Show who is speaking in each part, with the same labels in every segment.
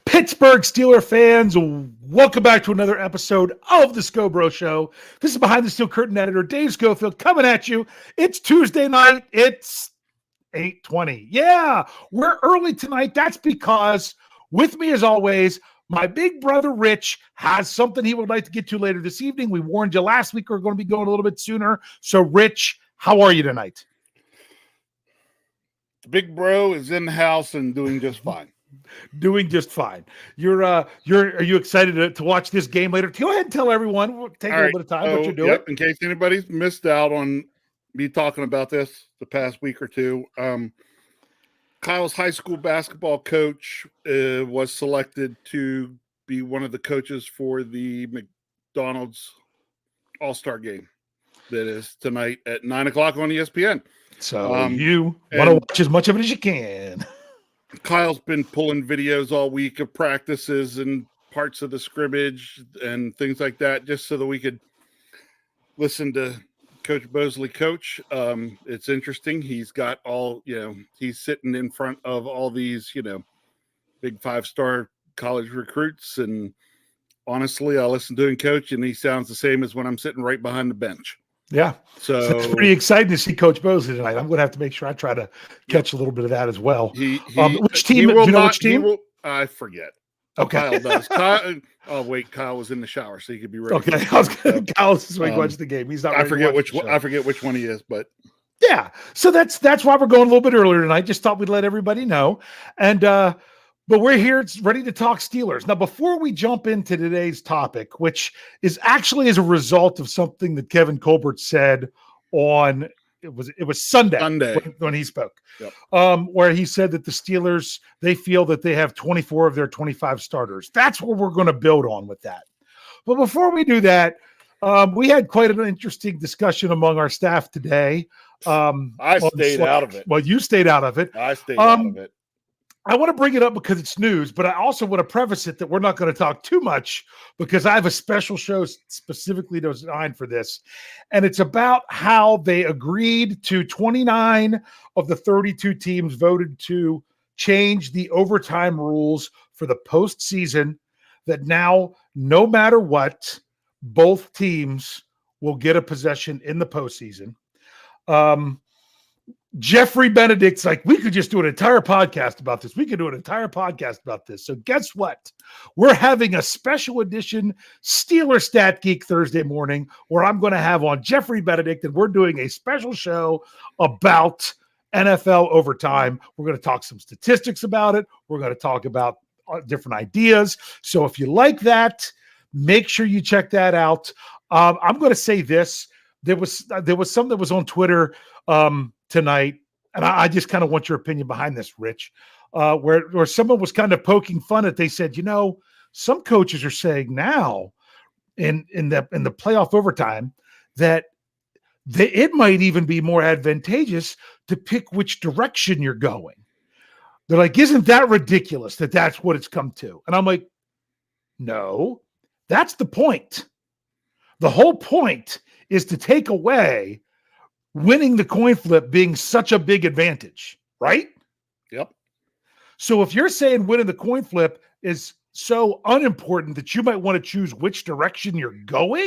Speaker 1: Pittsburgh Steelers fans, welcome back to another episode of the Scho Bro Show. This is Behind the Steel Curtain editor Dave Schofield coming at you. It's Tuesday night. It's 8:20. Yeah, we're early tonight. That's because with me as always, my big brother Rich has something he would like to get to later this evening. We warned you last week we're going to be going a little bit sooner. So Rich, how are you tonight?
Speaker 2: Big Bro is in the house and doing just fine.
Speaker 1: Doing just fine. Are you excited to watch this game later? Go ahead and tell everyone. We'll take a little bit of time, but you're doing it.
Speaker 2: In case anybody's missed out on me talking about this the past week or two, Kyle's high school basketball coach was selected to be one of the coaches for the McDonald's All-Star game that is tonight at 9:00 on ESPN.
Speaker 1: So you want to watch as much of it as you can.
Speaker 2: Kyle's been pulling videos all week of practices and parts of the scrimmage and things like that, just so that we could listen to Coach Bosley coach. It's interesting. He's got he's sitting in front of all these, big 5-star college recruits. And honestly, I listen to him coach and he sounds the same as when I'm sitting right behind the bench.
Speaker 1: Yeah. So it's pretty exciting to see Coach Bosley tonight. I'm going to have to make sure I try to catch a little bit of that as well. Which team? Do you know which team?
Speaker 2: I forget.
Speaker 1: Okay.
Speaker 2: Kyle does. Kyle was in the shower, so he could be ready.
Speaker 1: Okay. Kyle is watching the game. He's not.
Speaker 2: I forget which one he is, but
Speaker 1: yeah. So that's why we're going a little bit earlier tonight. Just thought we'd let everybody know, and but we're here. It's ready to talk Steelers. Now, before we jump into today's topic, which is actually as a result of something that Kevin Colbert said on it was Sunday. When he spoke, where he said that the Steelers, they feel that they have 24 of their 25 starters. That's what we're going to build on with that. But before we do that, we had quite an interesting discussion among our staff today.
Speaker 2: I stayed out of it.
Speaker 1: Well, you stayed out of it.
Speaker 2: I stayed out of it.
Speaker 1: I want to bring it up because it's news, but I also want to preface it that we're not going to talk too much because I have a special show specifically designed for this. And it's about how they agreed to 29 of the 32 teams voted to change the overtime rules for the postseason, that now, no matter what, both teams will get a possession in the postseason. Jeffrey Benedict's like, we could just do an entire podcast about this. We could do an entire podcast about this. So guess what? We're having a special edition Steeler Stat Geek Thursday morning where I'm going to have on Jeffrey Benedict, and we're doing a special show about NFL overtime. We're going to talk some statistics about it. We're going to talk about different ideas. So if you like that, make sure you check that out. I'm going to say this. There was some that was on Twitter tonight, and I just kind of want your opinion behind this, Rich, where someone was kind of poking fun at. They said, some coaches are saying now in the playoff overtime that it might even be more advantageous to pick which direction you're going. They're like, isn't that ridiculous that that's what it's come to? And I'm like, no, that's the point. The whole point is to take away winning the coin flip being such a big advantage, right?
Speaker 2: Yep.
Speaker 1: So if you're saying winning the coin flip is so unimportant that you might want to choose which direction you're going,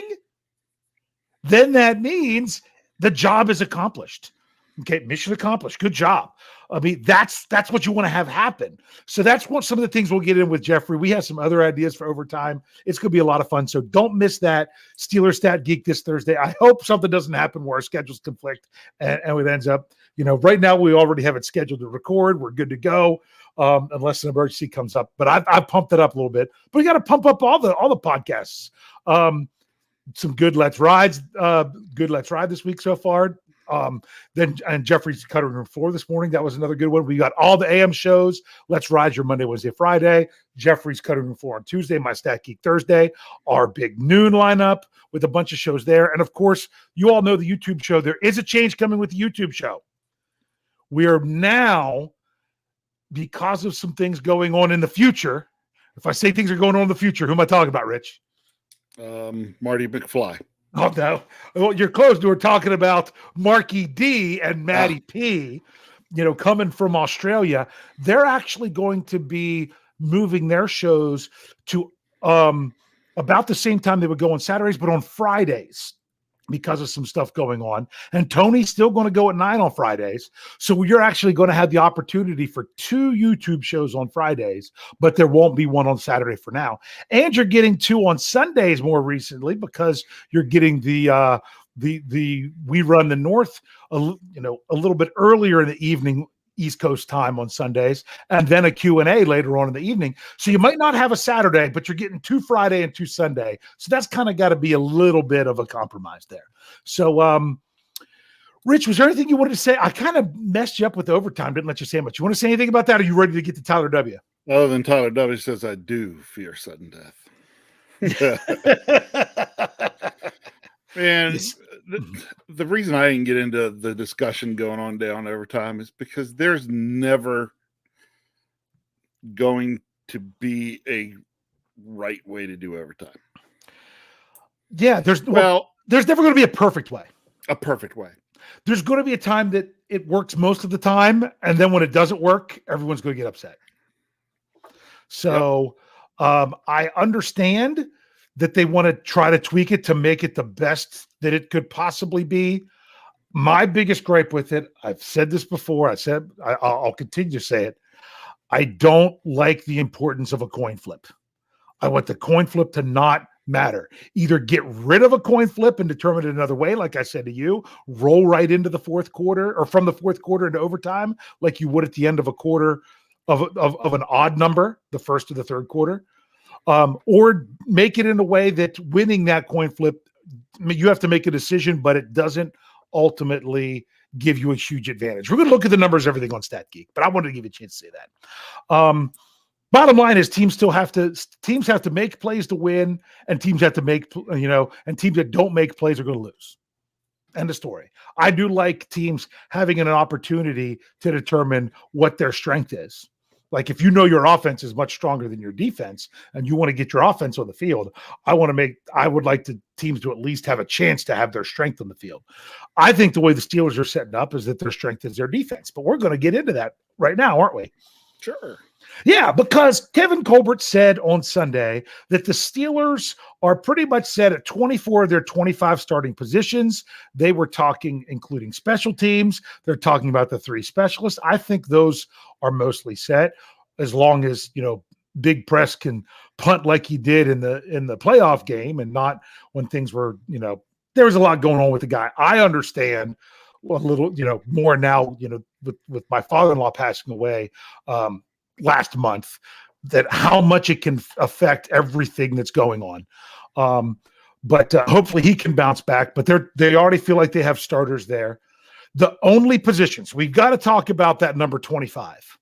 Speaker 1: then that means the job is accomplished. Okay, mission accomplished. Good job. I mean, that's what you want to have happen. So that's some of the things we'll get in with Jeffrey. We have some other ideas for overtime. It's going to be a lot of fun. So don't miss that Steelers Stat Geek this Thursday. I hope something doesn't happen where our schedules conflict and it ends up, right now we already have it scheduled to record. We're good to go unless an emergency comes up. But I've pumped it up a little bit. But we got to pump up all the podcasts. Some good Let's Ride this week so far. Then Jeffrey's Cutting Room Floor this morning. That was another good one. We got all the AM shows. Let's Ride your Monday, Wednesday, Friday. Jeffrey's Cutting Room Floor on Tuesday. My Stat Geek Thursday. Our big noon lineup with a bunch of shows there. And of course, you all know the YouTube show. There is a change coming with the YouTube show. We are now, because of some things going on in the future. If I say things are going on in the future, who am I talking about, Rich?
Speaker 2: Marty McFly.
Speaker 1: Oh, no. Well, you're close. We're talking about Marky D and Matty P, coming from Australia. They're actually going to be moving their shows to about the same time they would go on Saturdays, but on Fridays because of some stuff going on. And Tony's still going to go at 9 on Fridays. So you're actually going to have the opportunity for 2 YouTube shows on Fridays, but there won't be one on Saturday for now. And you're getting 2 on Sundays more recently because you're getting the We Run the North, a little bit earlier in the evening, East Coast time on Sundays, and then a Q&A later on in the evening. So you might not have a Saturday, but you're getting 2 Friday and 2 Sunday. So that's kind of got to be a little bit of a compromise there. So, Rich, was there anything you wanted to say? I kind of messed you up with the overtime. Didn't let you say much. You want to say anything about that? Or are you ready to get to Tyler W?
Speaker 2: Other than Tyler W says, I do fear sudden death. Man, the reason I didn't get into the discussion going on down overtime is because there's never going to be a right way to do overtime.
Speaker 1: Yeah, there's never going to be a perfect way.
Speaker 2: A perfect way.
Speaker 1: There's going to be a time that it works most of the time, and then when it doesn't work, everyone's going to get upset. So I understand that they want to try to tweak it to make it the best that it could possibly be. My biggest gripe with it, I've said this before, I'll continue to say it, I don't like the importance of a coin flip. I want the coin flip to not matter. Either get rid of a coin flip and determine it another way, like I said to you, roll right into the fourth quarter or from the fourth quarter into overtime, like you would at the end of a quarter of an odd number, the first or the third quarter. Or make it in a way that winning that coin flip, you have to make a decision, but it doesn't ultimately give you a huge advantage. We're going to look at the numbers, everything on Stat Geek, but I wanted to give you a chance to say that. Bottom line is teams have to make plays to win, and teams have to make, and teams that don't make plays are going to lose. End of story. I do like teams having an opportunity to determine what their strength is. Like if you know your offense is much stronger than your defense and you want to get your offense on the field, I would like the teams to at least have a chance to have their strength on the field. I think the way the Steelers are setting up is that their strength is their defense, but we're going to get into that right now, aren't we?
Speaker 2: Sure.
Speaker 1: Yeah, because Kevin Colbert said on Sunday that the Steelers are pretty much set at 24 of their 25 starting positions. They were talking, including special teams. They're talking about the 3 specialists. I think those are mostly set as long as, Big Press can punt like he did in the playoff game and not when things were, there was a lot going on with the guy. I understand a little, more now, with my father-in-law passing away, last month, that how much it can affect everything that's going on. But hopefully he can bounce back, but they already feel like they have starters there. The only positions we've got to talk about that number 25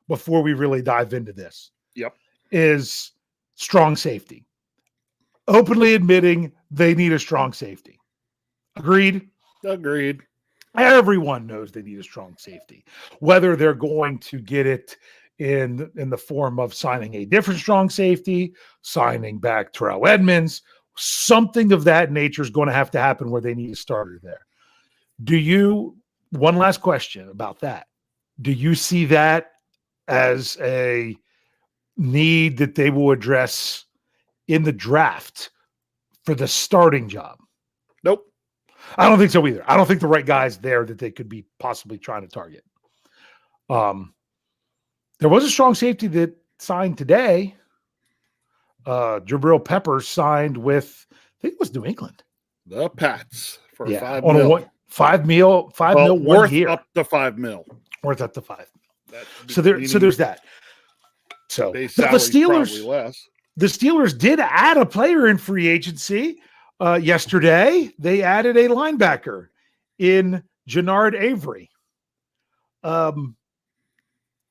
Speaker 1: before we really dive into this.
Speaker 2: Yep.
Speaker 1: Is strong safety. Openly admitting they need a strong safety. Agreed?
Speaker 2: Agreed.
Speaker 1: Everyone knows they need a strong safety. Whether they're going to get it in the form of signing a different strong safety, signing back Terrell Edmonds, something of that nature is going to have to happen where they need a starter there. One last question about that. Do you see that as a need that they will address in the draft for the starting job?
Speaker 2: Nope.
Speaker 1: I don't think so either. I don't think the right guy's there that they could be possibly trying to target. There was a strong safety that signed today. Jabril Peppers signed with, I think it was New England.
Speaker 2: The Pats for $5
Speaker 1: on
Speaker 2: million.
Speaker 1: $5 million 1 year.
Speaker 2: Up to $5 million.
Speaker 1: Worth up to $5 million. So there's that. So the Steelers did add a player in free agency yesterday. They added a linebacker in Jannard Avery.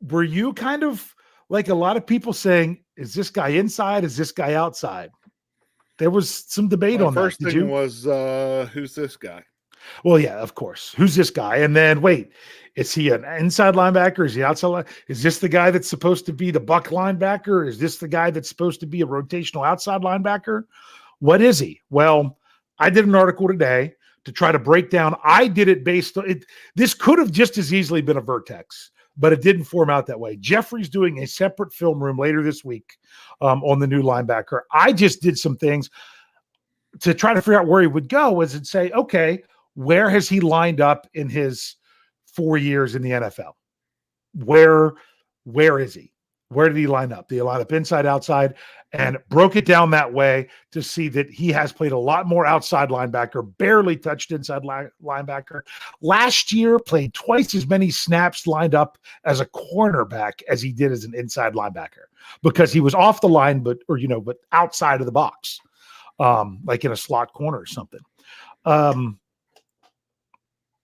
Speaker 1: Were you kind of like a lot of people saying, is this guy inside? Is this guy outside? There was some debate on that.
Speaker 2: First thing was, who's this guy?
Speaker 1: Well, yeah, of course. Who's this guy? And then, wait, is he an inside linebacker? Is he outside? Is this the guy that's supposed to be the buck linebacker? Is this the guy that's supposed to be a rotational outside linebacker? What is he? Well, I did an article today to try to break down. I did it based on it. This could have just as easily been a Vertex. but it didn't form out that way. Jeffrey's doing a separate film room later this week on the new linebacker. I just did some things to try to figure out where he would go, is and say, okay, where has he lined up in his 4 years in the NFL? Where is he? Where did he line up? Did he line up inside, outside? And broke it down that way to see that he has played a lot more outside linebacker, barely touched inside linebacker. Last year, played twice as many snaps lined up as a cornerback as he did as an inside linebacker, because he was off the line, but outside of the box, like in a slot corner or something.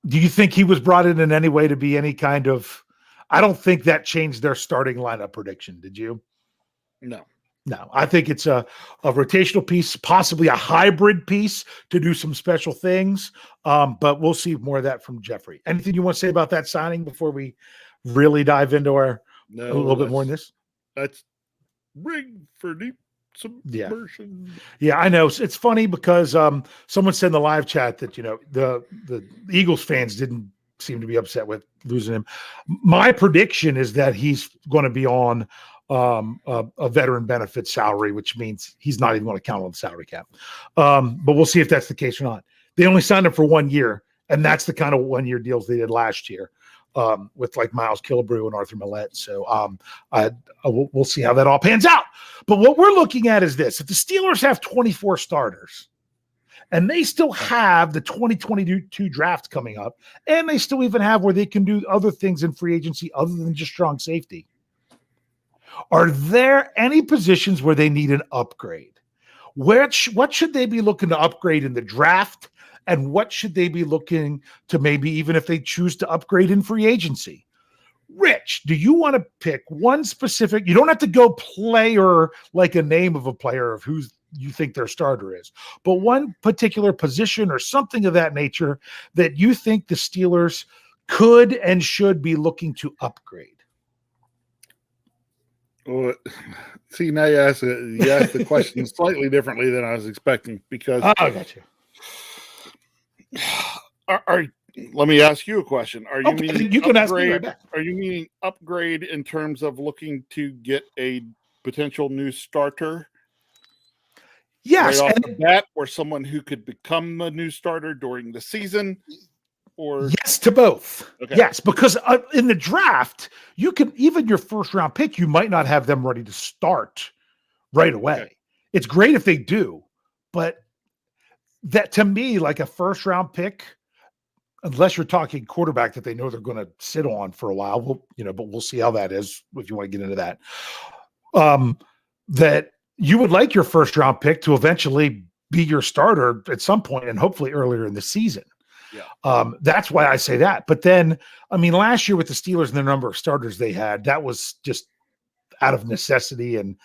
Speaker 1: Do you think he was brought in any way to be any kind of? I don't think that changed their starting lineup prediction. Did you?
Speaker 2: No.
Speaker 1: I think it's a rotational piece, possibly a hybrid piece to do some special things. But we'll see more of that from Jeffrey. Anything you want to say about that signing before we really dive into a little bit more in this?
Speaker 2: That's ring for deep submersion.
Speaker 1: Yeah, I know. It's funny because someone said in the live chat that the Eagles fans didn't seem to be upset with losing him. My prediction is that he's going to be on a veteran benefit salary, which means he's not even going to count on the salary cap. But we'll see if that's the case or not. They only signed him for 1 year, and that's the kind of 1 year deals they did last year with like Miles Killebrew and Arthur Millette. So we'll see how that all pans out. But what we're looking at is this: if the Steelers have 24 starters, and they still have the 2022 draft coming up, and they still even have where they can do other things in free agency other than just strong safety, are there any positions where they need an upgrade? What should they be looking to upgrade in the draft? And what should they be looking to maybe even if they choose to upgrade in free agency? Rich, do you want to pick one specific? You don't have to go player like a name of a player of who's you think their starter is, but one particular position or something of that nature that you think the Steelers could and should be looking to upgrade.
Speaker 2: Well, see, now you asked the question slightly differently than I was expecting, because
Speaker 1: I got you.
Speaker 2: Let me ask you a question. Are you meaning
Speaker 1: you can
Speaker 2: upgrade?
Speaker 1: Ask me right back.
Speaker 2: Are you meaning upgrade in terms of looking to get a potential new starter?
Speaker 1: Yes,
Speaker 2: right off the bat, or someone who could become a new starter during the season, or
Speaker 1: yes to both.
Speaker 2: Okay.
Speaker 1: Yes, because in the draft, you can even your first round pick, you might not have them ready to start right away.
Speaker 2: Okay.
Speaker 1: It's great if they do, but that to me, like a first round pick, unless you're talking quarterback that they know they're going to sit on for a while, but we'll see how that is if you want to get into that. That you would like your first round pick to eventually be your starter at some point and hopefully earlier in the season.
Speaker 2: Yeah.
Speaker 1: That's why I say that. But then, last year with the Steelers and the number of starters they had, that was just out of necessity and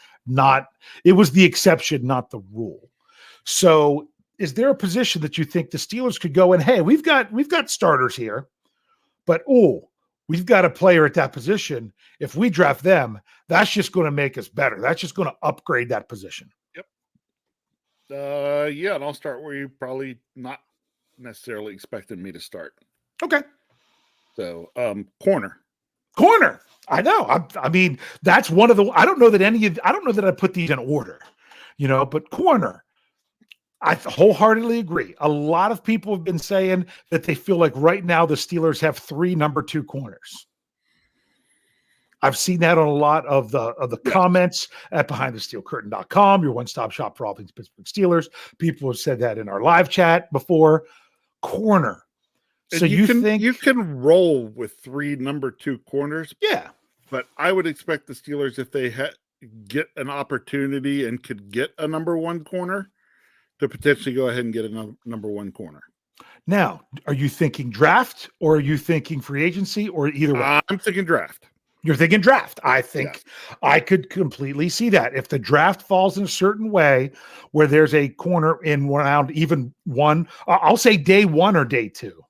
Speaker 1: it was the exception, not the rule. So is there a position that you think the Steelers could go and, hey, we've got starters here, but we've got a player at that position. If we draft them, that's just going to make us better. That's just going to upgrade that position.
Speaker 2: Yep. And I'll start where you probably not necessarily expected me to start.
Speaker 1: Okay.
Speaker 2: So, corner.
Speaker 1: I know. That's one of the. I don't know that I put these in order, but corner. I wholeheartedly agree. A lot of people have been saying that they feel like right now the Steelers have 3 number 2 corners. I've seen that on a lot of the comments at BehindTheSteelCurtain.com, your one-stop shop for all things Pittsburgh Steelers. People have said that in our live chat before. Corner. So you think
Speaker 2: you can roll with 3 number 2 corners?
Speaker 1: Yeah,
Speaker 2: but I would expect the Steelers, if they get an opportunity and could get a number 1 corner, to potentially go ahead and get a number 1 corner.
Speaker 1: Now, are you thinking draft or are you thinking free agency or either way?
Speaker 2: I'm thinking draft.
Speaker 1: You're thinking draft. I think I could completely see that. If the draft falls in a certain way where there's a corner in round, even one, I'll say day 1 or day 2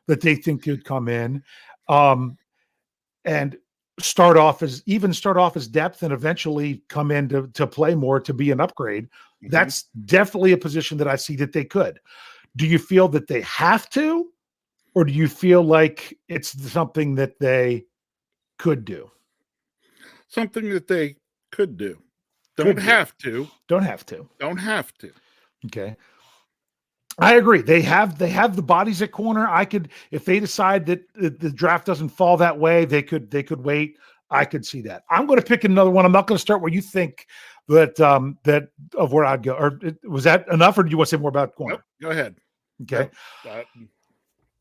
Speaker 1: that they think could come in and start off as depth and eventually come in to play more, to be an upgrade. Mm-hmm. That's definitely a position that I see that they could. Do you feel that they have to, or do you feel like it's something that they could do.
Speaker 2: Something that they could do.
Speaker 1: Could
Speaker 2: Don't
Speaker 1: do.
Speaker 2: have to.
Speaker 1: Don't have to.
Speaker 2: Don't have to.
Speaker 1: Okay. I agree. They have the bodies at corner. I could, if they decide that the draft doesn't fall that way, they could wait. I could see that. I'm going to pick another one. I'm not going to start where you think that that of where I'd go. Or was that enough, or do you want to say more about corner?
Speaker 2: Nope, go ahead.
Speaker 1: Okay.
Speaker 2: Nope.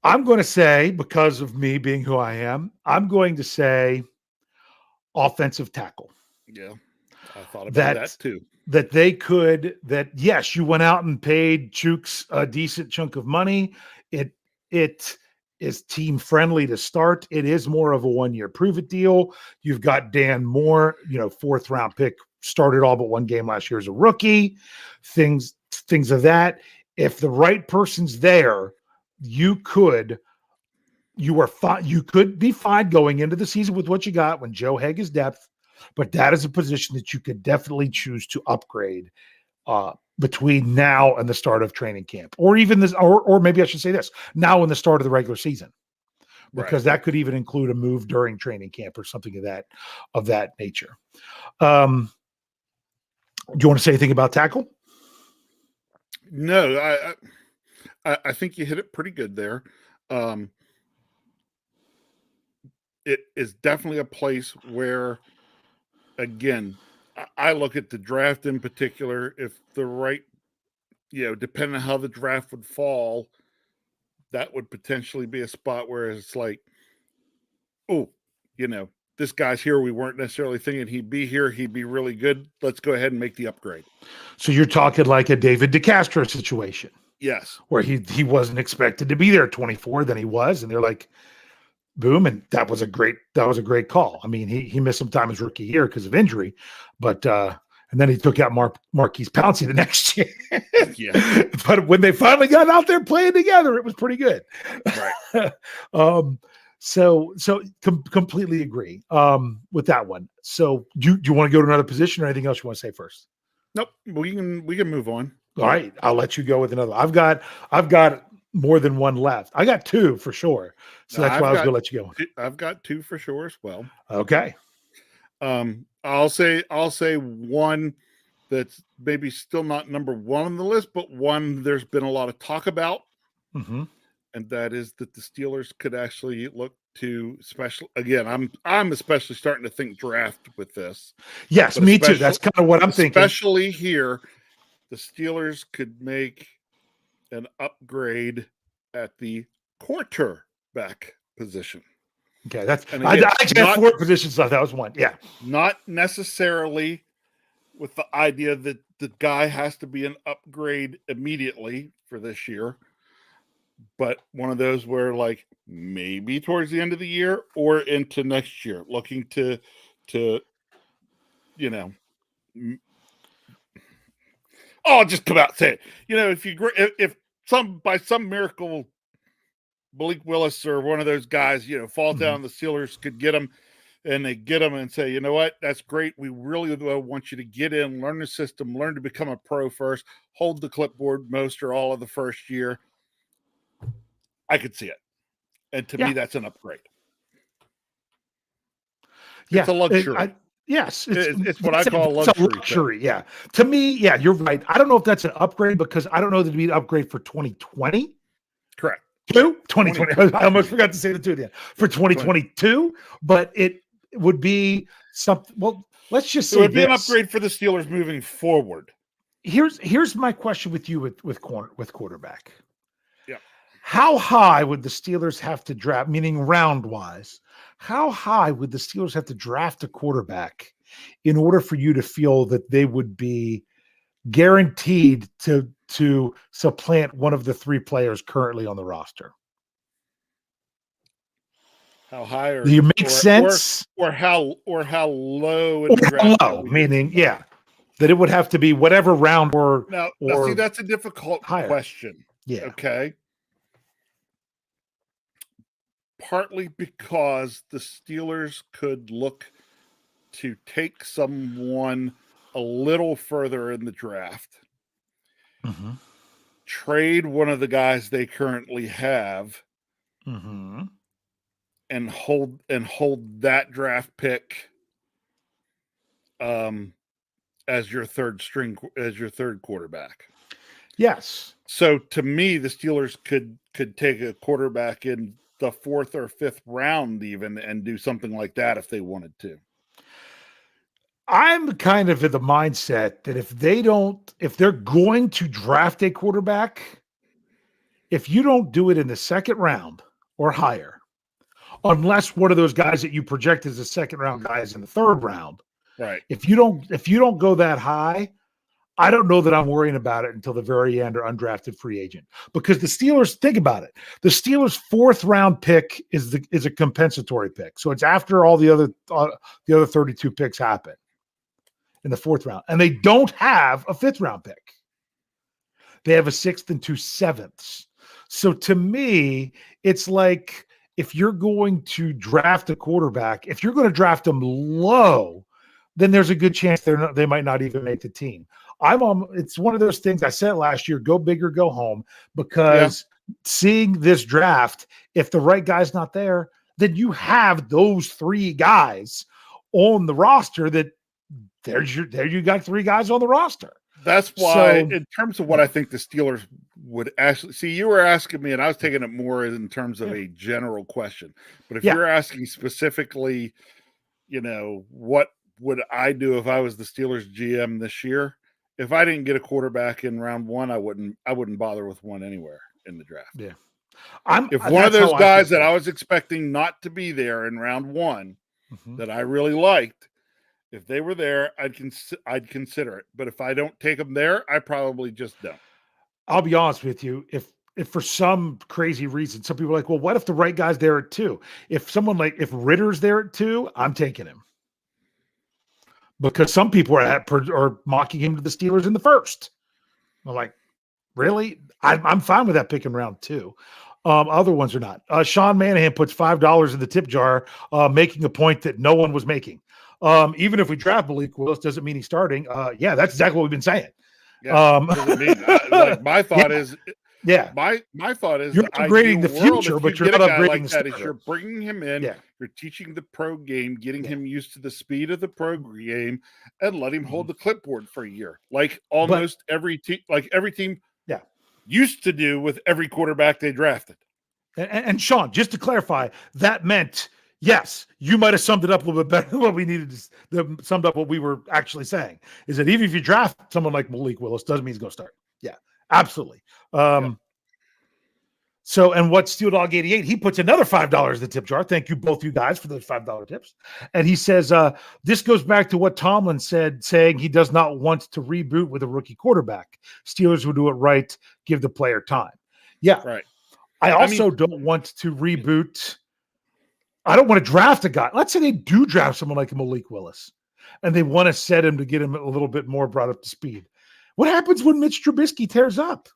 Speaker 1: I'm going to say, because of me being who I am, I'm going to say offensive tackle.
Speaker 2: Yeah, I thought about that too.
Speaker 1: That they could, that yes, you went out and paid Chooks a decent chunk of money. It is team friendly to start. It is more of a 1-year prove it deal. You've got Dan Moore, 4th round pick, started all but one game last year as a rookie. Things of that. If the right person's there, you could be fine going into the season with what you got when Joe Haeg is depth, but that is a position that you could definitely choose to upgrade between now and the start of training camp, or even this, or maybe I should say this, now and the start of the regular season, because that could even include a move during training camp or something of that nature. Do you want to say anything about tackle?
Speaker 2: No, I think you hit it pretty good there. It is definitely a place where, again, I look at the draft in particular. If the right, depending on how the draft would fall, that would potentially be a spot where it's like, oh, this guy's here. We weren't necessarily thinking he'd be here. He'd be really good. Let's go ahead and make the upgrade.
Speaker 1: So you're talking like a David DeCastro situation.
Speaker 2: Yes.
Speaker 1: Where he wasn't expected to be there at 24, then he was, and they're like, boom, and that was a great call. I mean, he missed some time his rookie year because of injury, but and then he took out Marquise Pouncey the next year.
Speaker 2: Yeah.
Speaker 1: But when they finally got out there playing together, it was pretty good.
Speaker 2: Right.
Speaker 1: So completely agree with that one. So do you want to go to another position or anything else you want to say first?
Speaker 2: Nope. We can move on.
Speaker 1: All right, I'll let you go with another. I've got more than one left. I got 2 for sure. So that's why I was going to let you go.
Speaker 2: I've got 2 for sure as well.
Speaker 1: Okay.
Speaker 2: I'll say one that's maybe still not number 1 on the list, but one there's been a lot of talk about,
Speaker 1: and
Speaker 2: that is that the Steelers could actually look to special. Again, I'm especially starting to think draft with this.
Speaker 1: Yes, me too. That's kind of what I'm thinking.
Speaker 2: Especially here, the Steelers could make an upgrade at the quarterback position.
Speaker 1: Okay, I actually had 4 positions. So that was one. Yeah,
Speaker 2: not necessarily with the idea that the guy has to be an upgrade immediately for this year, but one of those where like maybe towards the end of the year or into next year, looking to I'll just come out and say it. If by some miracle Malik Willis or one of those guys, fall down, the Steelers could get him, and they get him and say, you know what, that's great. We really want you to get in, learn the system, learn to become a pro first, hold the clipboard most or all of the first year. I could see it. And to me, that's an upgrade.
Speaker 1: Yeah,
Speaker 2: it's a luxury.
Speaker 1: Yes,
Speaker 2: it's what I call luxury.
Speaker 1: It's a luxury, yeah. To me, yeah, you're right. I don't know if that's an upgrade because I don't know that it'd be an upgrade for 2020.
Speaker 2: Correct.
Speaker 1: 2020. I almost forgot to say the 2 again. For 2022, but it would be something. Well, let's just say
Speaker 2: it would be an upgrade for the Steelers moving forward.
Speaker 1: Here's my question with you with quarterback.
Speaker 2: Yeah.
Speaker 1: How high would the Steelers have to draft, meaning round wise? How high would the Steelers have to draft a quarterback in order for you to feel that they would be guaranteed to supplant one of the 3 players currently on the roster?
Speaker 2: How high, or
Speaker 1: do you make sense,
Speaker 2: or how low?
Speaker 1: Low, meaning that it would have to be whatever round or
Speaker 2: now see, that's a difficult question.
Speaker 1: Yeah.
Speaker 2: Okay. Partly because the Steelers could look to take someone a little further in the draft, trade one of the guys they currently have, and hold that draft pick as your third quarterback.
Speaker 1: Yes.
Speaker 2: So to me, the Steelers could take a quarterback in the 4th or 5th round even and do something like that if they wanted to.
Speaker 1: I'm kind of in the mindset that if they're going to draft a quarterback, if you don't do it in the 2nd round or higher, unless one of those guys that you project as a 2nd round guy is in the 3rd round,
Speaker 2: right?
Speaker 1: If you don't go that high, I don't know that I'm worrying about it until the very end or undrafted free agent, because the Steelers, think about it. The Steelers' 4th round pick is a compensatory pick. So it's after all the other 32 picks happen in the 4th round, and they don't have a 5th round pick. They have a 6th and 2 7ths. So to me, it's like, if you're going to draft a quarterback, if you're going to draft them low, then there's a good chance they might not even make the team. It's one of those things I said last year: go big or go home. Because seeing this draft, if the right guy's not there, then you have those 3 guys on the roster. That there you got 3 guys on the roster.
Speaker 2: That's why, in terms of what I think the Steelers would actually see, you were asking me, and I was taking it more in terms of a general question. But if you're asking specifically, what would I do if I was the Steelers GM this year? If I didn't get a quarterback in round 1, I wouldn't bother with one anywhere in the draft.
Speaker 1: Yeah.
Speaker 2: If one of those guys that I was expecting not to be there in round 1 that I really liked, if they were there, I'd consider it. But if I don't take them there, I probably just don't.
Speaker 1: I'll be honest with you. If for some crazy reason, some people are like, well, what if the right guy's there at 2? If Ritter's there at 2, I'm taking him. Because some people are mocking him to the Steelers in the 1st. I'm like, really? I'm fine with that pick in round 2. Other ones are not. Sean Manahan puts $5 in the tip jar, making a point that no one was making. Even if we draft Malik Willis, doesn't mean he's starting. That's exactly what we've been saying.
Speaker 2: Yeah, my thought is, my thought is,
Speaker 1: you're upgrading the future, but you're not upgrading the starter.
Speaker 2: You're bringing him in, you're teaching the pro game, getting him used to the speed of the pro game, and let him hold the clipboard for a year, like every team, used to do with every quarterback they drafted.
Speaker 1: And Sean, just to clarify, that meant, yes, you might have summed it up a little bit better than what we needed to summed up what we were actually saying, is that even if you draft someone like Malik Willis, doesn't mean he's going to start. Yeah, absolutely. So, and what Steel Dog 88, he puts another $5 in the tip jar. Thank you, both you guys, for those $5 tips. And he says, this goes back to what Tomlin said, saying he does not want to reboot with a rookie quarterback. Steelers will do it right, give the player time. Yeah.
Speaker 2: Right.
Speaker 1: I also don't want to reboot. I don't want to draft a guy. Let's say they do draft someone like Malik Willis, and they want to set him to get him a little bit more brought up to speed. What happens when Mitch Trubisky tears up?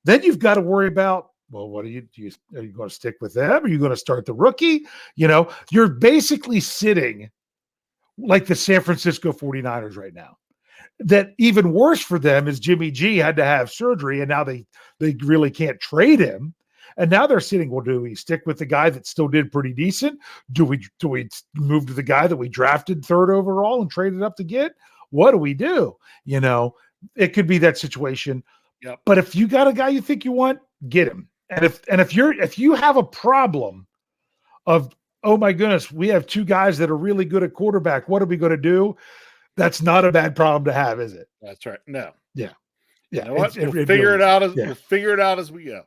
Speaker 1: Then you've got to worry about, well, what are you going to stick with them? Are you going to start the rookie? You're basically sitting like the San Francisco 49ers right now. That even worse for them is Jimmy G had to have surgery, and now they really can't trade him. And now they're sitting, well, do we stick with the guy that still did pretty decent? Do we move to the guy that we drafted 3rd overall and traded up to get? What do we do? It could be that situation.
Speaker 2: Yep.
Speaker 1: But if you got a guy you think you want, get him. And if you have a problem of, oh my goodness, we have 2 guys that are really good at quarterback, what are we going to do? That's not a bad problem to have, is it?
Speaker 2: That's right. No.
Speaker 1: Yeah.
Speaker 2: Yeah. You know what? We'll figure it out as we go.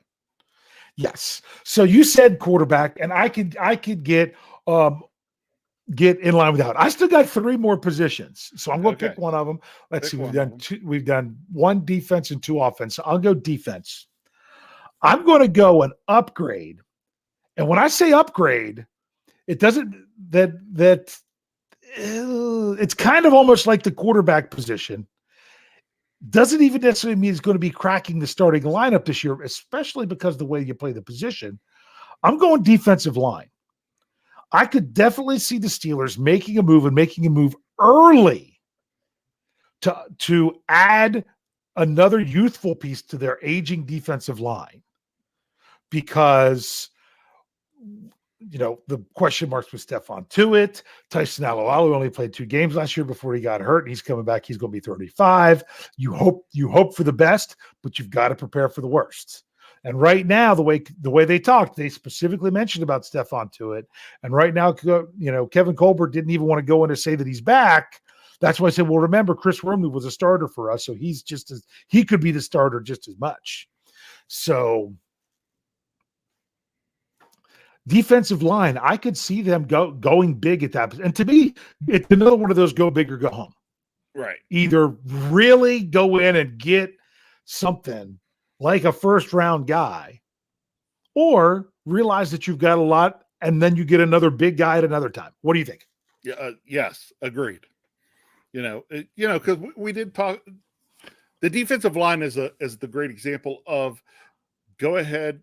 Speaker 1: Yes. So you said quarterback, and I could get in line with that. I still got 3 more positions, so I'm going to pick one of them. Let's see. We've done 1 defense and 2 offense. So I'll go defense. I'm going to go an upgrade, and when I say upgrade, it doesn't it's kind of almost like the quarterback position. Doesn't even necessarily mean it's going to be cracking the starting lineup this year, especially because of the way you play the position. I'm going defensive line. I could definitely see the Steelers making a move early to add another youthful piece to their aging defensive line, because the question marks with Stephon Tuitt. Tyson Alualu only played 2 games last year before he got hurt, and he's coming back. He's going to be 35. You hope for the best, but you've got to prepare for the worst. And right now, the way they talked, they specifically mentioned about Stephon Tuitt. And right now, Kevin Colbert didn't even want to go in to say that he's back. That's why I said, well, remember, Chris Wormley was a starter for us, so he could be the starter just as much. So defensive line, I could see them going big at that. And to me, it's another one of those go big or go home.
Speaker 2: Right.
Speaker 1: Either really go in and get something like a first-round guy, or realize that you've got a lot, and then you get another big guy at another time. What do you think?
Speaker 2: Yeah. Yes. Agreed. Because we did talk. The defensive line is the great example of go ahead.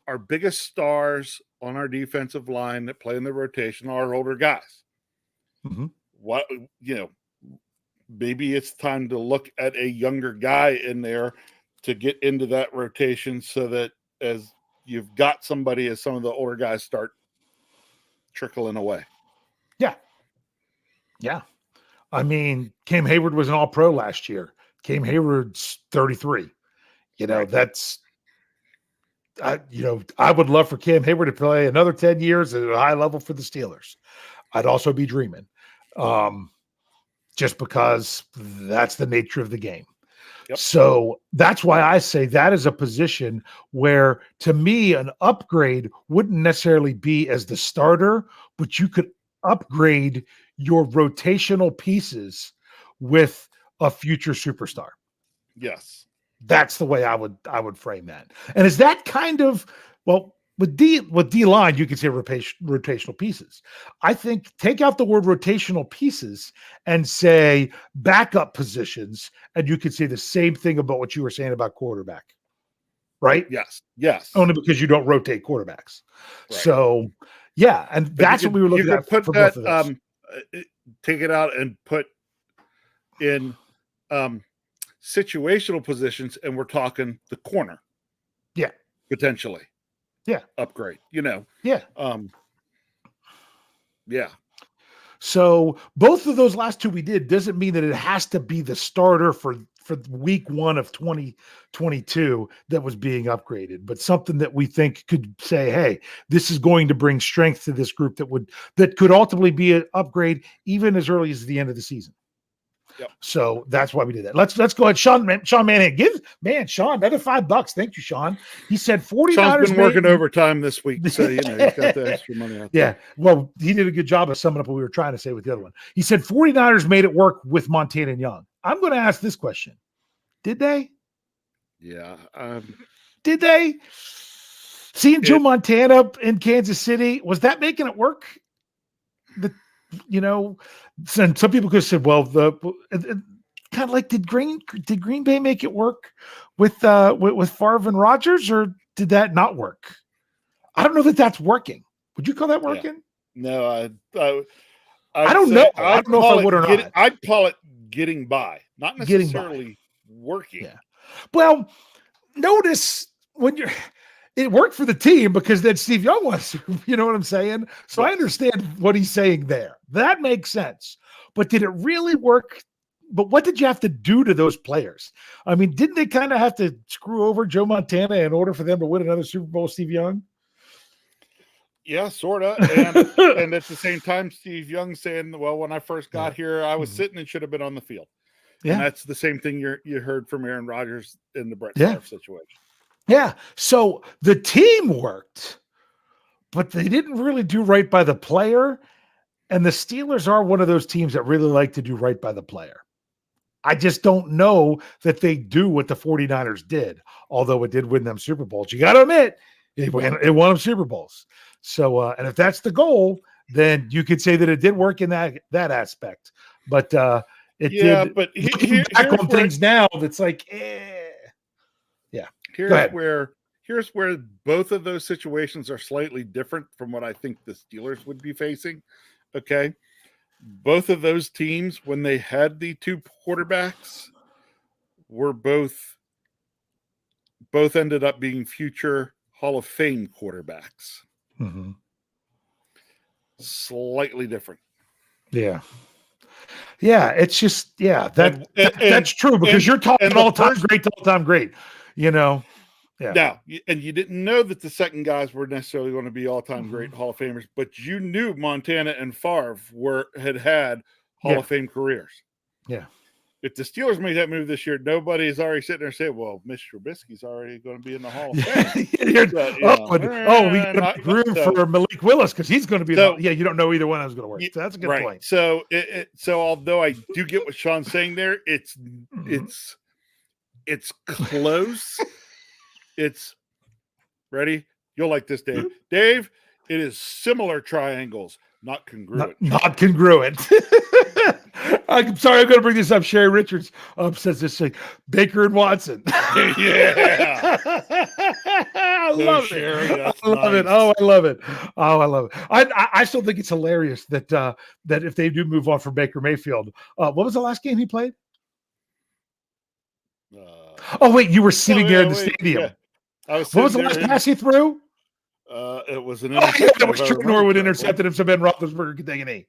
Speaker 2: Our biggest stars on our defensive line that play in the rotation are older guys.
Speaker 1: Mm-hmm.
Speaker 2: Maybe it's time to look at a younger guy in there to get into that rotation, so that as you've got somebody, as some of the older guys start trickling away.
Speaker 1: Yeah. Yeah. I mean, Cam Hayward was an all-pro last year. Cam Hayward's 33.
Speaker 2: Right.
Speaker 1: That's, I would love for Cam Hayward to play another 10 years at a high level for the Steelers. I'd also be dreaming, just because that's the nature of the game.
Speaker 2: Yep.
Speaker 1: So that's why I say that is a position where, to me, an upgrade wouldn't necessarily be as the starter, but you could upgrade your rotational pieces with a future superstar.
Speaker 2: Yes.
Speaker 1: That's the way I would frame that. And is that kind of, well, with D line, you could say rotational pieces. I think take out the word rotational pieces and say backup positions, and you could say the same thing about what you were saying about quarterback, right?
Speaker 2: Yes. Yes.
Speaker 1: Only because you don't rotate quarterbacks.
Speaker 2: Right.
Speaker 1: So, yeah, and that's what we were looking at for both of those.
Speaker 2: Take it out and put in situational positions, and we're talking the corner.
Speaker 1: Yeah.
Speaker 2: Potentially.
Speaker 1: Yeah.
Speaker 2: Upgrade,
Speaker 1: Yeah.
Speaker 2: Yeah.
Speaker 1: So both of those last two we did doesn't mean that it has to be the starter for week 1 of 2022 that was being upgraded, but something that we think could say, hey, this is going to bring strength to this group that could ultimately be an upgrade even as early as the end of the season.
Speaker 2: Yep.
Speaker 1: So that's why we did that. Let's go ahead. Sean Manning, Sean, another $5. Thank you, Sean. He said 49ers.
Speaker 2: Sean's been working overtime this week, so he's got the extra money out there.
Speaker 1: Yeah. Well, he did a good job of summing up what we were trying to say with the other one. He said 49ers made it work with Montana and Young. I'm going to ask this question. Did they?
Speaker 2: Yeah.
Speaker 1: Did they? Seeing Joe Montana in Kansas City, was that making it work? And some people could have said, well, kind of like, did Green Bay make it work with Favre and Rodgers, or did that not work? I don't know that that's working. Would you call that working?
Speaker 2: Yeah. No,
Speaker 1: I don't know. I don't know if I would or not.
Speaker 2: I'd call it getting by, not necessarily working.
Speaker 1: Yeah. Well, notice when it worked for the team because then Steve Young was, you know what I'm saying? So I understand what he's saying there. That makes sense. But did it really work? But what did you have to do to those players? I mean, didn't they kind of have to screw over Joe Montana in order for them to win another Super Bowl, Steve Young?
Speaker 2: Yeah, sort of. And at the same time, Steve Young saying, well, when I first got here, I was sitting and should have been on the field. Yeah. And that's the same thing you heard from Aaron Rodgers in the Brett Favre situation.
Speaker 1: Yeah. So the team worked, but they didn't really do right by the player. And the Steelers are one of those teams that really like to do right by the player. I just don't know that they do what the 49ers did, although it did win them Super Bowls. You got to admit, it won them Super Bowls. So, and if that's the goal, then you could say that it did work in that aspect. But it did.
Speaker 2: But
Speaker 1: here's on things now, that's like, yeah.
Speaker 2: Here's where both of those situations are slightly different from what I think the Steelers would be facing. Okay. Both of those teams, when they had the two quarterbacks, were both ended up being future Hall of Fame quarterbacks.
Speaker 1: Mm-hmm.
Speaker 2: slightly different.
Speaker 1: Yeah. Yeah, it's just that's true because you're talking all-time great to all-time great, Yeah.
Speaker 2: Now, and you didn't know that the second guys were necessarily going to be all-time great Hall of Famers, but you knew Montana and Favre had Hall of Fame careers.
Speaker 1: Yeah.
Speaker 2: If the Steelers made that move this year, nobody's already sitting there saying, "Well, Mr. Trubisky's already going to be in the Hall of Fame."
Speaker 1: We got to room for Malik Willis because he's going to be. You don't know either one is going to work. So that's a good point.
Speaker 2: So, although I do get what Sean's saying there, it's close. It's ready. You'll like this, Dave. Dave, it is similar triangles, not congruent.
Speaker 1: Not congruent. I'm sorry, I'm going to bring this up. Sherry Richards says this thing. Baker and Watson.
Speaker 2: Yeah.
Speaker 1: I love it. Oh, I love it. I still think it's hilarious that if they do move on from Baker Mayfield, what was the last game he played? Oh, wait, you were sitting there in the stadium.
Speaker 2: Yeah.
Speaker 1: What was the last pass he threw?
Speaker 2: It was an interception.
Speaker 1: It was Trent Norwood intercepted him, so Ben Roethlisberger could take an knee.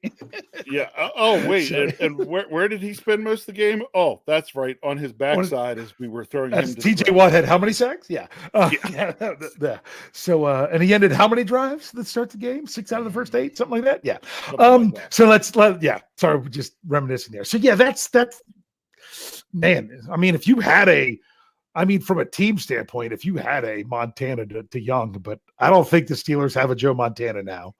Speaker 2: Yeah. Oh, wait. And where did he spend most of the game? Oh, that's right. On his backside as we were throwing him.
Speaker 1: TJ Watt had how many sacks? Yeah. Yeah. So, and he ended how many drives that start the game? 6 out of the first 8, something like that. Yeah. So sorry, we're just reminiscing there. So yeah, that's man. I mean, if you had from a team standpoint, if you had a Montana to Young, but I don't think the Steelers have a Joe Montana now.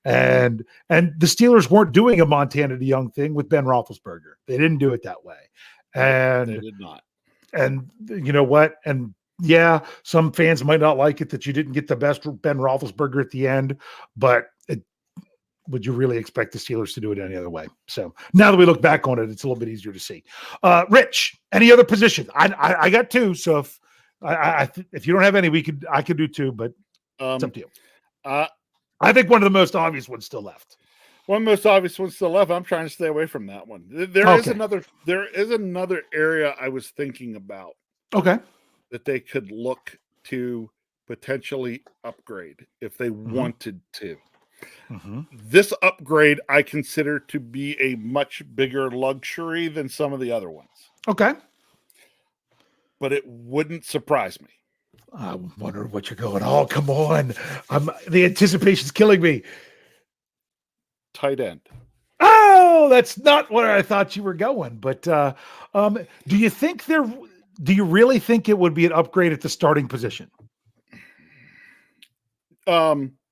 Speaker 1: And the Steelers weren't doing a Montana to Young thing with Ben Roethlisberger. They didn't do it that way. And
Speaker 2: they did not.
Speaker 1: And you know what? And yeah, some fans might not like it that you didn't get the best Ben Roethlisberger at the end, but would you really expect the Steelers to do it any other way? So now that we look back on it, it's a little bit easier to see. Rich, any other position? I got 2. So if you don't have any, I could do 2, but it's up to you. I think one of the most obvious ones still left.
Speaker 2: One of the most obvious ones still left. I'm trying to stay away from that one. There is another area I was thinking about.
Speaker 1: Okay.
Speaker 2: That they could look to potentially upgrade if they wanted to.
Speaker 1: Mm-hmm.
Speaker 2: This upgrade I consider to be a much bigger luxury than some of the other ones.
Speaker 1: Okay.
Speaker 2: But it wouldn't surprise me.
Speaker 1: I'm wondering what you're going. Oh, come on. The anticipation's killing me.
Speaker 2: Tight end.
Speaker 1: Oh, that's not where I thought you were going. But do you really think it would be an upgrade at the starting position?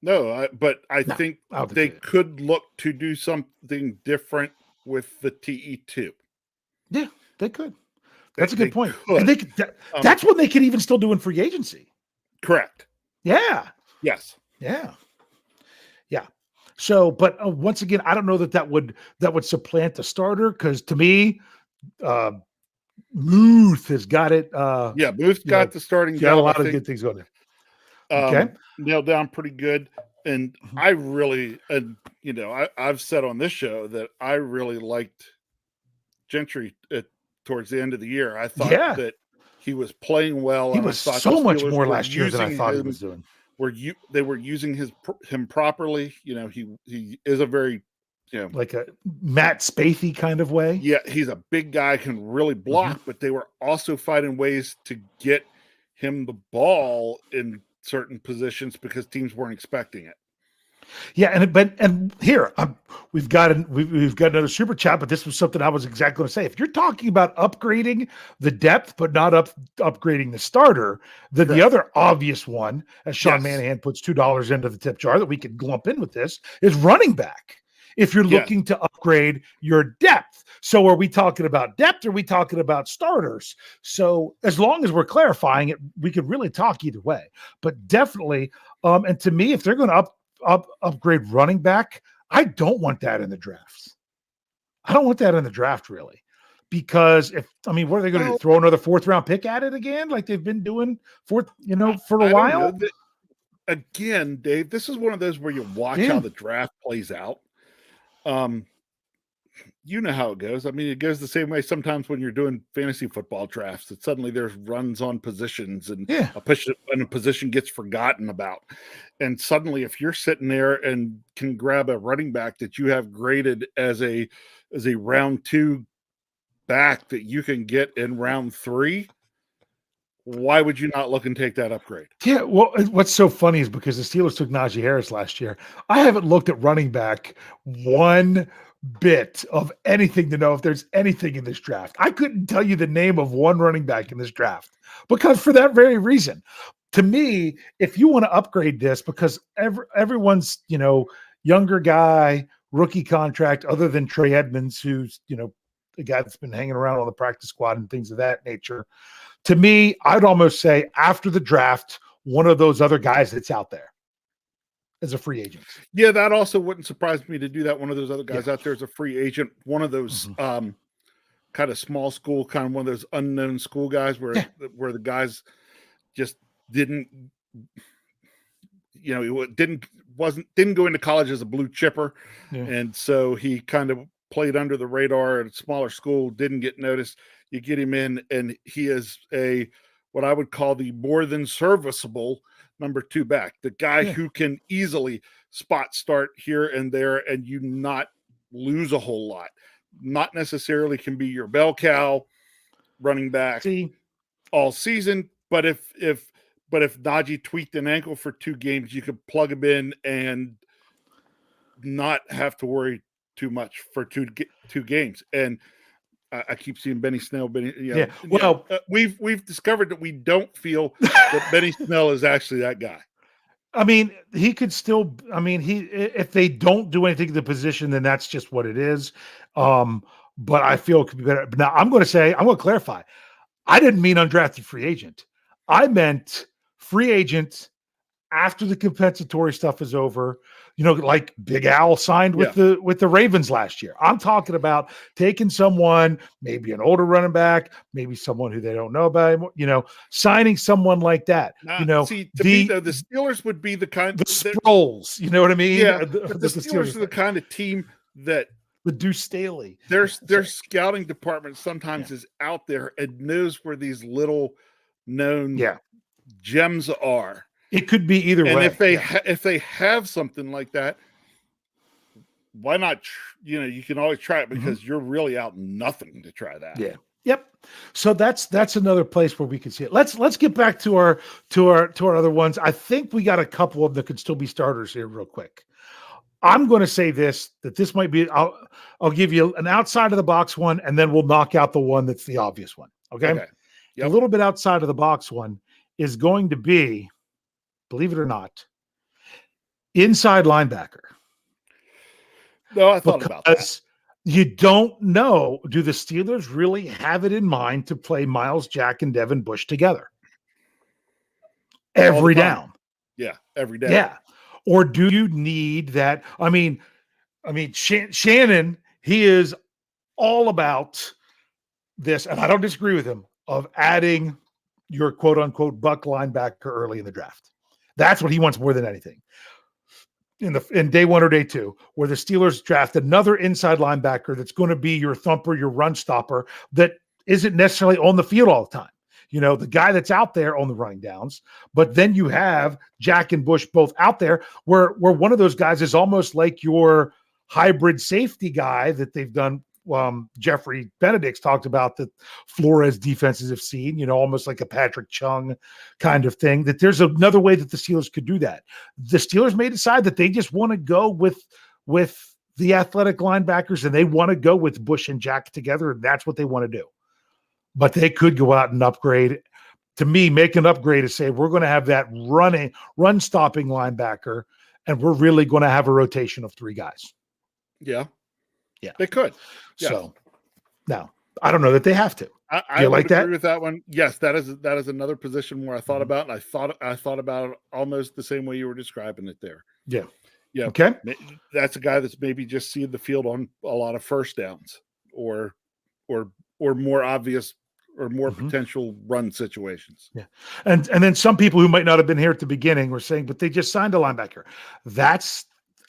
Speaker 2: No, but I think they could look to do something different with the TE2.
Speaker 1: Yeah, they could. That's a good point. That's what they could even still do in free agency.
Speaker 2: Correct.
Speaker 1: Yeah.
Speaker 2: Yes.
Speaker 1: Yeah. Yeah. So, but once again, I don't know that would supplant the starter because to me, Muth has got it.
Speaker 2: Muth's got the starting.
Speaker 1: Got a lot of good things going there. Okay.
Speaker 2: Nailed down pretty good. And I really, I've said on this show that I really liked Gentry towards the end of the year. I thought that he was playing well.
Speaker 1: He was so much more last year than I thought he was doing.
Speaker 2: They were using him properly. He is a very,
Speaker 1: like a Matt Spaethy kind of way.
Speaker 2: Yeah, he's a big guy, can really block, but they were also finding ways to get him the ball in certain positions because teams weren't expecting it.
Speaker 1: Yeah, and here we've got another super chat, but this was something I was exactly going to say. If you're talking about upgrading the depth, but not upgrading the starter, then the other obvious one, as Sean Manahan puts $2 into the tip jar that we could glump in with this, is running back. If you're looking to upgrade your depth. So are we talking about depth or are we talking about starters? So as long as we're clarifying it, we could really talk either way. But definitely, and to me, if they're going to upgrade running back, I don't want that in the drafts. I don't want that in the draft, really. Because what are they going to do? Throw another 4th round pick at it again, like they've been doing for a while?
Speaker 2: Again, Dave, this is one of those where you watch how the draft plays out. you know how it goes. I mean, it goes the same way sometimes when you're doing fantasy football drafts, that suddenly there's runs on positions and
Speaker 1: Yeah.
Speaker 2: a position gets forgotten about. And suddenly if you're sitting there and can grab a running back that you have graded as a round 2 back that you can get in round 3, why would you not look and take that upgrade?
Speaker 1: Yeah, well, what's so funny is because the Steelers took Najee Harris last year. I haven't looked at running back one bit of anything to know if there's anything in this draft. I couldn't tell you the name of one running back in this draft because for that very reason. To me, if you want to upgrade this, because everyone's, younger guy, rookie contract, other than Trey Edmonds, who's, the guy that's been hanging around on the practice squad and things of that nature. To me, I'd almost say after the draft, one of those other guys that's out there as a free agent.
Speaker 2: Yeah, that also wouldn't surprise me to do that. One of those other guys out there as a free agent, one of those kind of small school, kind of one of those unknown school guys where the guys just didn't go into college as a blue chipper. Yeah. And so he kind of played under the radar at a smaller school, didn't get noticed. You get him in, and he is what I would call the more than serviceable number 2 back, the guy who can easily spot start here and there, and you not lose a whole lot. Not necessarily can be your bell cow running back all season, but if Najee tweaked an ankle for 2 games, you could plug him in and not have to worry too much for two games. And I keep seeing Benny Snell. We've discovered that we don't feel that Benny Snell is actually that guy.
Speaker 1: I mean, he could still. I mean, if they don't do anything to the position, then that's just what it is. But I feel it could be better. Now, I'm going to clarify. I didn't mean undrafted free agent. I meant free agent after the compensatory stuff is over. Like Big Al signed with the Ravens last year. I'm talking about taking someone, maybe an older running back, maybe someone who they don't know about anymore, signing someone like that.
Speaker 2: Me, though, the Steelers would be the kind
Speaker 1: the Sproles, you know what I mean?
Speaker 2: Yeah, the Steelers are the kind of team that
Speaker 1: the Deuce Staley.
Speaker 2: Their scouting department sometimes is out there and knows where these little known gems are.
Speaker 1: It could be either way.
Speaker 2: And if they have something like that, why not? You can always try it because you're really out nothing to try that.
Speaker 1: Yeah. Yep. So that's another place where we can see it. Let's get back to our other ones. I think we got a couple of them that could still be starters here real quick. I'm going to say that this might be. I'll give you an outside of the box one, and then we'll knock out the one that's the obvious one. Okay. Yep. A little bit outside of the box one is going to be, believe it or not, inside linebacker.
Speaker 2: No, I thought about that.
Speaker 1: You don't know, do the Steelers really have it in mind to play Miles Jack and Devin Bush together? Every down.
Speaker 2: Yeah, every down.
Speaker 1: Yeah. Or do you need that? I mean, Shannon, he is all about this, and I don't disagree with him, of adding your quote-unquote buck linebacker early in the draft. That's what he wants more than anything. In day 1 or day 2, where the Steelers draft another inside linebacker that's going to be your thumper, your run stopper, that isn't necessarily on the field all the time. The guy that's out there on the running downs, but then you have Jack and Bush both out there where one of those guys is almost like your hybrid safety guy that they've done. Jeffrey Benedict's talked about that Flores defenses have seen, almost like a Patrick Chung kind of thing, that there's another way that the Steelers could do that. The Steelers may decide that they just want to go with the athletic linebackers and they want to go with Bush and Jack together. And that's what they want to do. But they could go out and upgrade. To me, make an upgrade to say, we're going to have that run stopping linebacker, and we're really going to have a rotation of 3 guys.
Speaker 2: Yeah.
Speaker 1: Yeah.
Speaker 2: They could.
Speaker 1: Yes. So now I don't know that they have to.
Speaker 2: I like that? Agree with that one. Yes, that is another position where I thought about, and I thought about it almost the same way you were describing it there.
Speaker 1: Yeah.
Speaker 2: Yeah.
Speaker 1: Okay.
Speaker 2: That's a guy that's maybe just seeing the field on a lot of first downs or more obvious or more potential run situations.
Speaker 1: Yeah. And then some people who might not have been here at the beginning were saying, but they just signed a linebacker. That's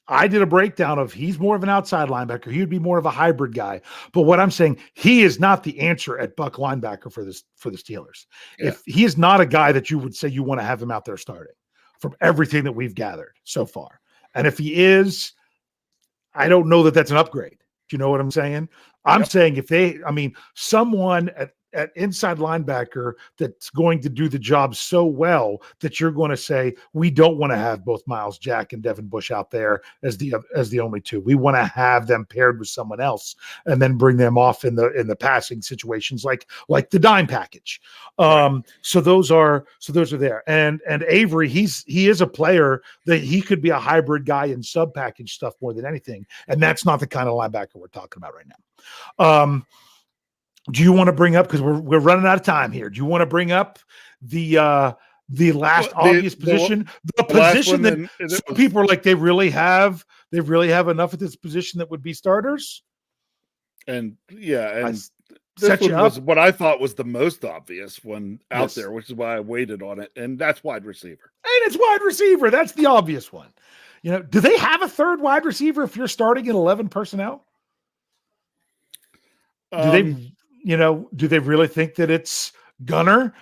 Speaker 1: I did a breakdown of he's more of an outside linebacker. He would be more of a hybrid guy. But what I'm saying, he is not the answer at buck linebacker for the Steelers.
Speaker 2: Yeah.
Speaker 1: If he is not a guy that you would say you want to have him out there starting from everything that we've gathered so far. And if he is, I don't know that that's an upgrade. Do you know what I'm saying? I'm saying someone at inside linebacker that's going to do the job so well that you're going to say, we don't want to have both Miles Jack and Devin Bush out there as the only two. We want to have them paired with someone else and then bring them off in the passing situations like the dime package. So those are there. And Avery, he is a player that he could be a hybrid guy in sub package stuff more than anything. And that's not the kind of linebacker we're talking about right now. Do you want to bring up, because we're running out of time here, do you want to bring up the last obvious position, the position that some people are like they really have enough at this position that would be starters?
Speaker 2: And this one was what I thought was the most obvious one out there, which is why I waited on it, and that's wide receiver.
Speaker 1: And it's wide receiver. That's the obvious one. Do they have a third wide receiver if you're starting in 11 personnel? Do they really think that it's Gunner?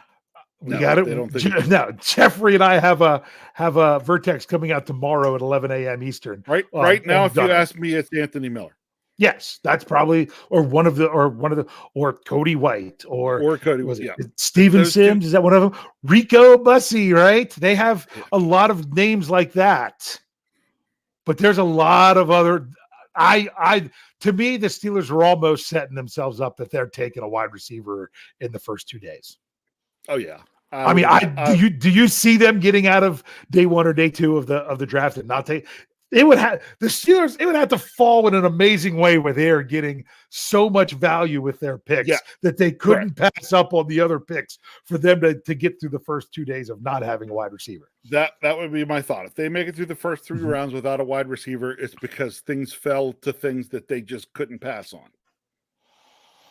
Speaker 1: We got it. They don't think no, Jeffrey and I have a Vertex coming out tomorrow at 11 a.m. Eastern.
Speaker 2: Right now, if you ask me, it's Anthony Miller.
Speaker 1: Yes, that's probably or Cody White or
Speaker 2: Cody was
Speaker 1: Steven Sims. Is that one of them? Rico Bussey, right? They have a lot of names like that, but there's a lot of other. To me, the Steelers are almost setting themselves up that they're taking a wide receiver in the first 2 days.
Speaker 2: Oh yeah.
Speaker 1: Do you see them getting out of day one or day two of the draft and not take? It would have to fall in an amazing way where they are getting so much value with their picks that they couldn't pass up on the other picks for them to get through the first 2 days of not having a wide receiver.
Speaker 2: That would be my thought. If they make it through the first 3 rounds without a wide receiver, it's because things fell to things that they just couldn't pass on.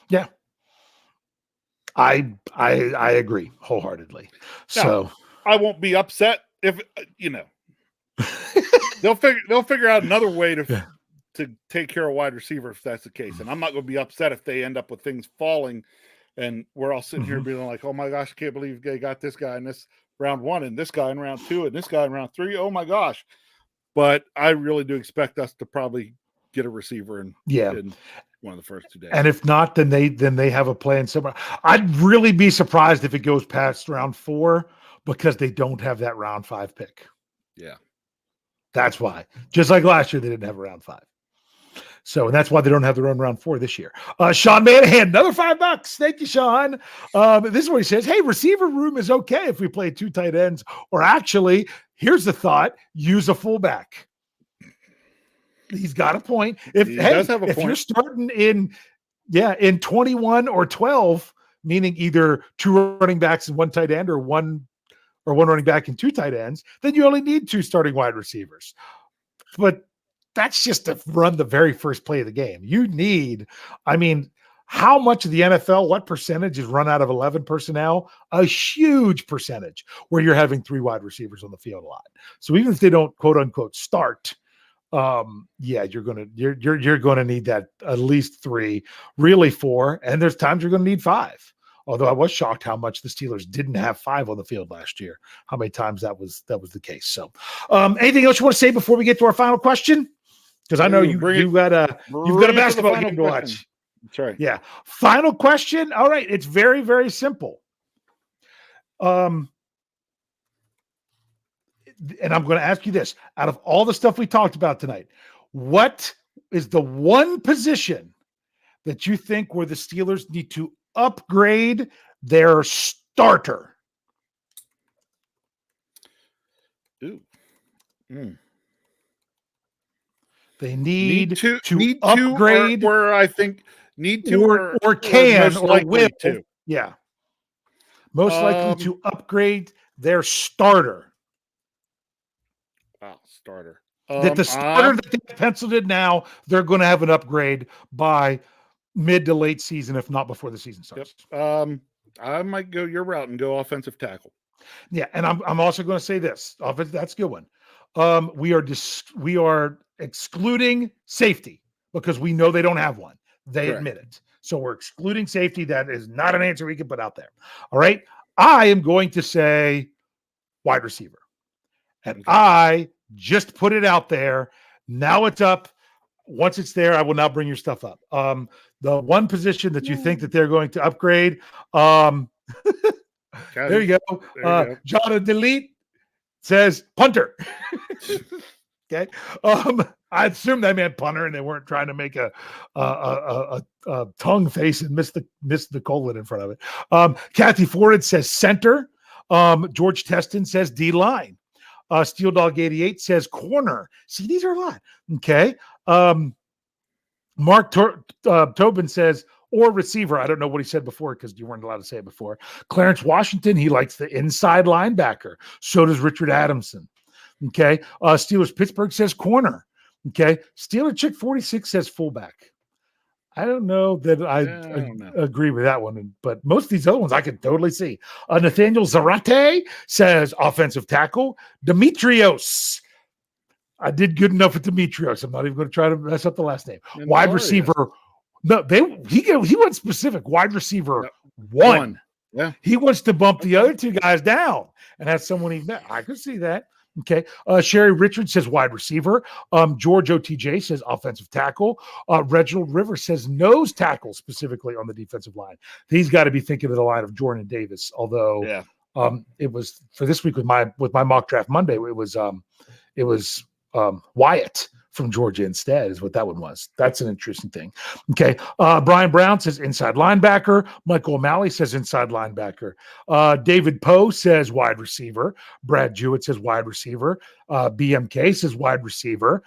Speaker 1: Yeah. I agree wholeheartedly. So
Speaker 2: I won't be upset if they'll figure out another way to take care of wide receiver if that's the case. And I'm not going to be upset if they end up with things falling and we're all sitting here being like, oh my gosh, I can't believe they got this guy in this round 1 and this guy in round 2 and this guy in round 3. Oh my gosh. But I really do expect us to probably get a receiver in one of the first 2 days.
Speaker 1: And if not, then they have a plan somewhere. I'd really be surprised if it goes past round 4 because they don't have that round 5 pick.
Speaker 2: Yeah.
Speaker 1: That's why. Just like last year, they didn't have a round 5. So, and that's why they don't have their own round 4 this year. Sean Manahan, another $5. Thank you, Sean. This is what he says. Hey, receiver room is okay if we play 2 tight ends, or actually, here's the thought: use a fullback. He's got a point. If you're starting in 21 or 12, meaning either 2 running backs and 1 tight end, or one running back and 2 tight ends, then you only need 2 starting wide receivers. But that's just to run the very first play of the game. You need, how much of the NFL, what percentage is run out of 11 personnel? A huge percentage where you're having 3 wide receivers on the field a lot. So even if they don't quote unquote start, you're going to need that at least 3, really 4. And there's times you're going to need 5. Although I was shocked how much the Steelers didn't have 5 on the field last year, how many times that was the case. So anything else you want to say before we get to our final question? Because I know you've got a basketball game to watch.
Speaker 2: That's right.
Speaker 1: Yeah. Final question. All right. It's very, very simple. And I'm going to ask you this. Out of all the stuff we talked about tonight, what is the one position that you think where the Steelers need to upgrade their starter?
Speaker 2: Ooh. Mm.
Speaker 1: They need to
Speaker 2: upgrade, or I think need to,
Speaker 1: or can, or will.
Speaker 2: To.
Speaker 1: Yeah. Most likely to upgrade their starter.
Speaker 2: Wow, starter.
Speaker 1: That the starter that they penciled in now, they're going to have an upgrade by mid to late season, if not before the season starts.
Speaker 2: Yep. I might go your route and go offensive tackle.
Speaker 1: Yeah, and I'm also going to say this. That's a good one. we are excluding safety because we know they don't have one. They
Speaker 2: Correct.
Speaker 1: admit it. So we're excluding safety. That is not an answer we can put out there. All right. I am going to say wide receiver. And
Speaker 2: Okay.
Speaker 1: I just put it out there. Now it's up. Once it's there, I will now bring your stuff up. The one position that you think that they're going to upgrade. There you go. John Delete says punter. Okay. I assume they meant punter and they weren't trying to make a tongue face and miss the colon in front of it. Kathy Ford says center. George Teston says D line. Steel Dog 88 says corner. See, these are a lot. Okay. Mark Tobin says or receiver. I don't know what he said before because you weren't allowed to say it before. Clarence Washington, he likes the inside linebacker. So does Richard Adamson. Okay. Steelers Pittsburgh says corner. Okay. Steeler Chick 46 says fullback. I don't know that I agree with that one, but most of these other ones I can totally see. Nathaniel Zarate says offensive tackle. Demetrios. I did good enough with Demetrios. I'm not even going to try to mess up the last name. Wide receiver. No, he went specific. Wide receiver one.
Speaker 2: Yeah.
Speaker 1: He wants to bump the other two guys down and have someone even. I could see that. Okay. Sherry Richards says wide receiver. George OTJ says offensive tackle. Reginald Rivers says nose tackle specifically on the defensive line. He's got to be thinking of the line of Jordan Davis. Although it was for this week with my mock draft Monday. It was Wyatt from Georgia instead is what that one was. That's an interesting thing. Okay. Brian Brown says inside linebacker. Michael O'Malley says inside linebacker. David Poe says wide receiver. Brad Jewett says wide receiver. BMK says wide receiver.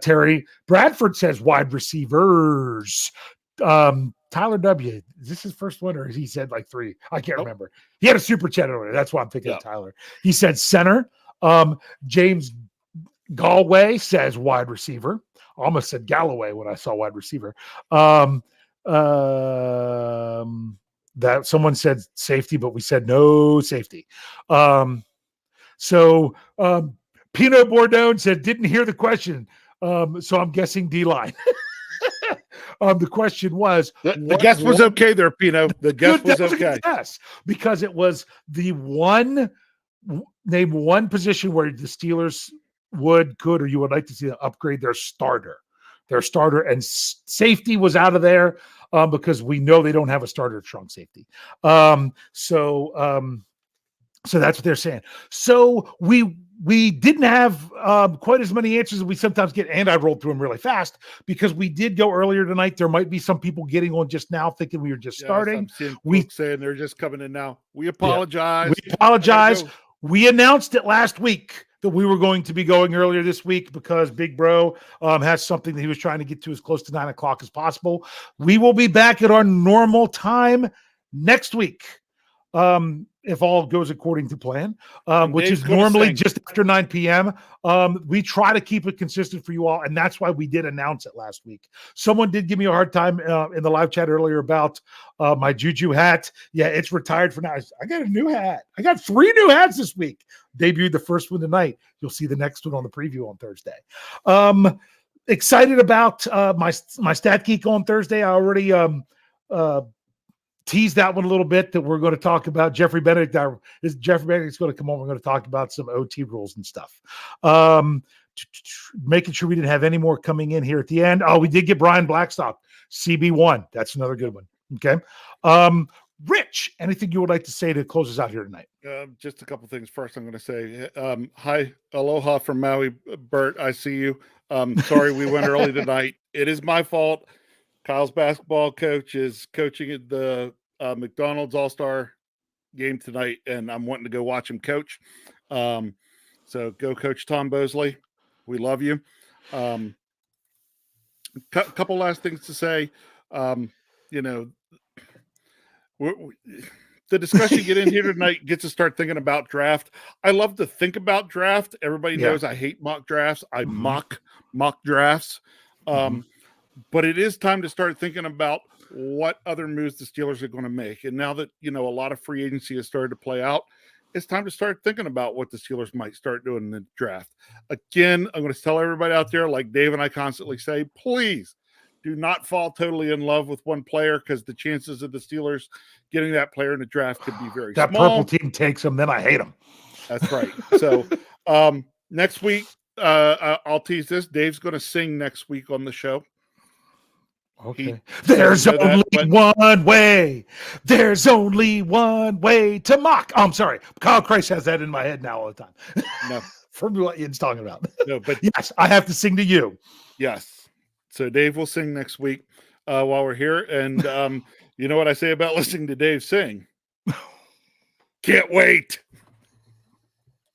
Speaker 1: Terry Bradford says wide receivers. Tyler W. Is this his first one or he said like three? I can't remember. He had a super chat earlier. That's why I'm thinking of Tyler. He said center. James Galway says wide receiver. I almost said Galloway when I saw wide receiver. That someone said safety, but we said no safety. So Pinot Bourdon said didn't hear the question. So I'm guessing D-line. The question was
Speaker 2: the guess was okay there, Pinot. The guess was okay.
Speaker 1: Yes, because it was the name one position where the Steelers could, or you would like to see them upgrade their starter, and safety was out of there because we know they don't have a starter strong safety. So that's what they're saying. So we didn't have quite as many answers as we sometimes get, and I rolled through them really fast because we did go earlier tonight. There might be some people getting on just now thinking we were just starting.
Speaker 2: We saying they're just coming in now. We apologize.
Speaker 1: We apologize. We announced it last week that we were going to be going earlier this week because Big Bro has something that he was trying to get to as close to 9 o'clock as possible. We will be back at our normal time next week. If all goes according to plan, which is normally just after 9 p.m. We try to keep it consistent for you all, and that's why we did announce it last week. Someone did give me a hard time in the live chat earlier about my Juju hat. Yeah, it's retired for now. I got a new hat. I got 3 new hats this week. Debuted the first one tonight. You'll see the next one on the preview on Thursday. Excited about my Stat Geek on Thursday. I already teased that one a little bit that we're going to talk about. Jeffrey Benedict's going to come over. We're going to talk about some OT rules and stuff. Making sure we didn't have any more coming in here at the end. Oh, we did get Brian Blackstock, CB1. That's another good one. Okay. Rich, anything you would like to say to close us out here tonight?
Speaker 2: Just a couple things. First, I'm going to say hi, aloha from Maui. Bert, I see you. Sorry we went early tonight. It is my fault. Kyle's basketball coach is coaching at the McDonald's All-Star game tonight, and I'm wanting to go watch him coach. So go coach Tom Bosley. We love you. Couple last things to say. The discussion get in here tonight gets to start thinking about draft. I love to think about draft. Everybody knows I hate mock drafts. I mock drafts. But it is time to start thinking about what other moves the Steelers are going to make. And now that, a lot of free agency has started to play out, it's time to start thinking about what the Steelers might start doing in the draft. Again, I'm going to tell everybody out there, like Dave and I constantly say, please do not fall totally in love with one player, because the chances of the Steelers getting that player in the draft could be very
Speaker 1: that
Speaker 2: small.
Speaker 1: purple team takes them, then I hate them.
Speaker 2: That's right. So next week, I'll tease this. Dave's going to sing next week on the show.
Speaker 1: Okay. There's only one way. There's only one way to mock. Oh, I'm sorry. Kyle Christ has that in my head now all the time.
Speaker 2: No.
Speaker 1: From what Ian's talking about.
Speaker 2: No, but
Speaker 1: yes, I have to sing to you.
Speaker 2: Yes. So Dave will sing next week while we're here. And you know what I say about listening to Dave sing? Can't wait.